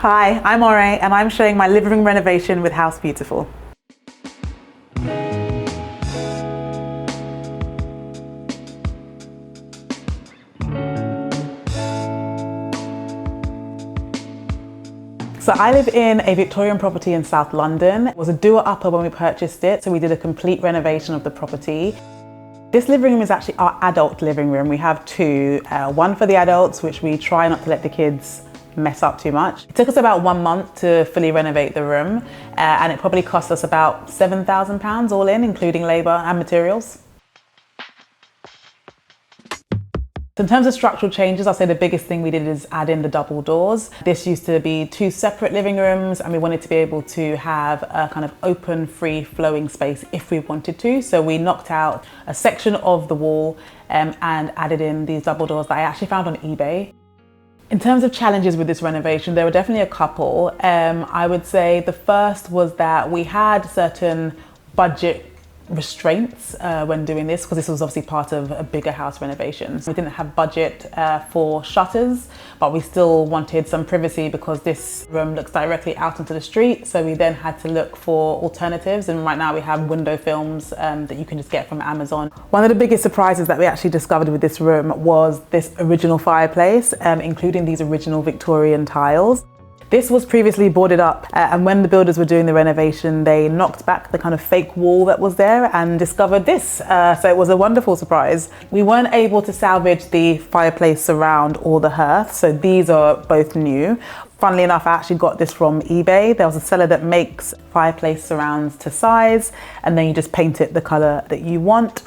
Hi, I'm Ore and I'm showing my living room renovation with House Beautiful. So I live in a Victorian property in South London. It was a doer-upper when we purchased it, so we did a complete renovation of the property. This living room is actually our adult living room. We have two, one for the adults, which we try not to let the kids mess up too much. It took us about 1 month to fully renovate the room, and it probably cost us about £7,000 all in, including labour and materials. So in terms of structural changes, I'll say the biggest thing we did is add in the double doors. This used to be two separate living rooms and we wanted to be able to have a kind of open, free flowing space if we wanted to. So we knocked out a section of the wall and added in these double doors that I actually found on eBay. In terms of challenges with this renovation, there were definitely a couple. I would say the first was that we had certain budget restraints when doing this, because this was obviously part of a bigger house renovation. We didn't have budget for shutters, but we still wanted some privacy because this room looks directly out into the street. So we then had to look for alternatives, and right now we have window films that you can just get from Amazon. One of the biggest surprises that we actually discovered with this room was this original fireplace, including these original Victorian tiles. This was previously boarded up, and when the builders were doing the renovation, they knocked back the kind of fake wall that was there and discovered this. So it was a wonderful surprise. We weren't able to salvage the fireplace surround or the hearth, so these are both new. Funnily enough, I actually got this from eBay. There was a seller that makes fireplace surrounds to size, and then you just paint it the color that you want.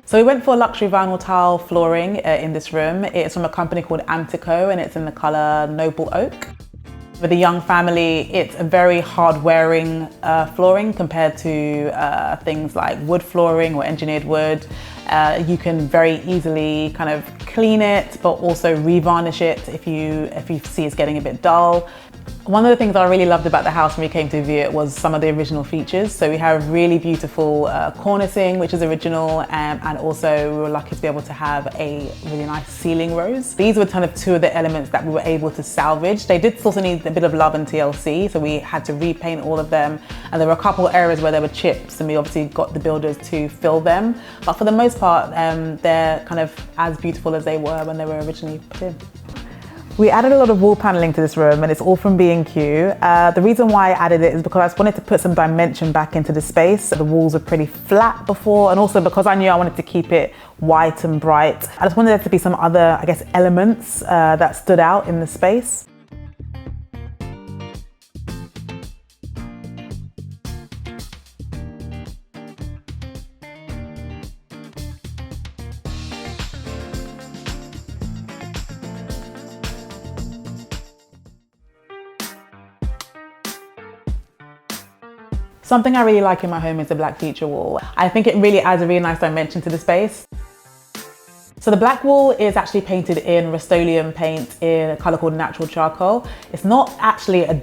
So we went for luxury vinyl tile flooring in this room. It's from a company called Decor and it's in the colour Noble Oak. For the young family, it's a very hard wearing flooring compared to things like wood flooring or engineered wood. You can very easily kind of clean it, but also revarnish it if you see it's getting a bit dull. One of the things I really loved about the house when we came to view it was some of the original features. So we have really beautiful cornicing, which is original, and also we were lucky to be able to have a really nice ceiling rose. These were kind of two of the elements that we were able to salvage. They did also need a bit of love and TLC, so we had to repaint all of them. And there were a couple of areas where there were chips, and we obviously got the builders to fill them. But for the most part, they're kind of as beautiful as they were when they were originally put in. We added a lot of wall paneling to this room, and it's all from B&Q. The reason why I added it is because I just wanted to put some dimension back into the space. The walls were pretty flat before, and also because I knew I wanted to keep it white and bright. I just wanted there to be some other, I guess, elements that stood out in the space. Something I really like in my home is the black feature wall. I think it really adds a really nice dimension to the space. So the black wall is actually painted in Rust-Oleum paint in a colour called natural charcoal. It's not actually a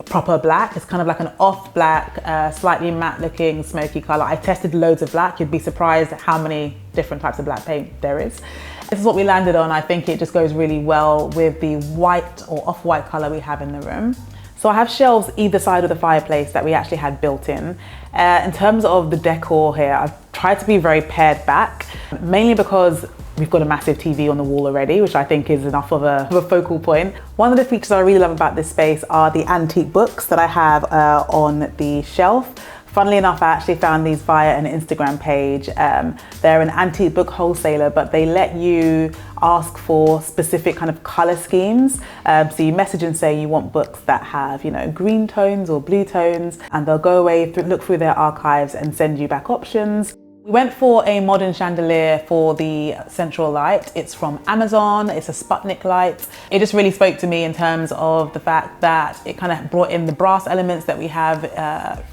proper black, it's kind of like an off black, slightly matte looking smoky colour. I tested loads of black, you'd be surprised at how many different types of black paint there is. This is what we landed on. I think it just goes really well with the white or off-white colour we have in the room. So I have shelves either side of the fireplace that we actually had built in. In terms of the decor here, I've tried to be very pared back, mainly because we've got a massive TV on the wall already, which I think is enough of a focal point. One of the features I really love about this space are the antique books that I have on the shelf. Funnily enough, I actually found these via an Instagram page. They're an antique book wholesaler, but they let you ask for specific kind of color schemes. So you message and say you want books that have, green tones or blue tones, and they'll go away, look through their archives and send you back options. We went for a modern chandelier for the central light. It's from Amazon, it's a Sputnik light. It just really spoke to me in terms of the fact that it kind of brought in the brass elements that we have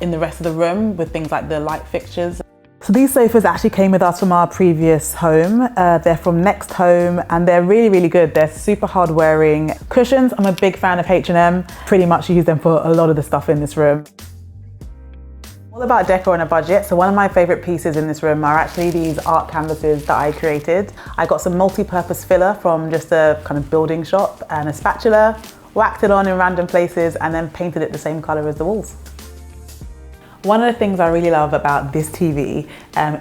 in the rest of the room with things like the light fixtures. So these sofas actually came with us from our previous home. They're from Next Home and they're really, really good. They're super hard wearing. Cushions, I'm a big fan of H&M. Pretty much use them for a lot of the stuff in this room. All about decor on a budget. So one of my favorite pieces in this room are actually these art canvases that I created. I got some multi-purpose filler from just a kind of building shop and a spatula, whacked it on in random places and then painted it the same color as the walls. One of the things I really love about this TV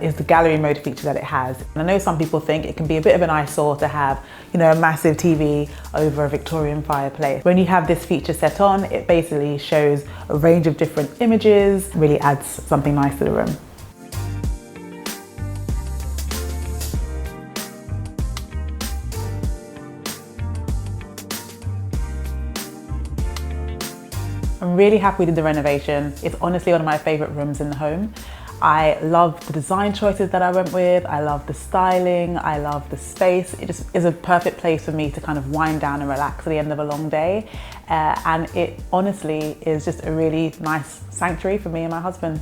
is the gallery mode feature that it has. And I know some people think it can be a bit of an eyesore to have, you know, a massive TV over a Victorian fireplace. When you have this feature set on, it basically shows a range of different images, really adds something nice to the room. I'm really happy with the renovation. It's honestly one of my favorite rooms in the home. I love the design choices that I went with. I love the styling. I love the space. It just is a perfect place for me to kind of wind down and relax at the end of a long day. And it honestly is just a really nice sanctuary for me and my husband.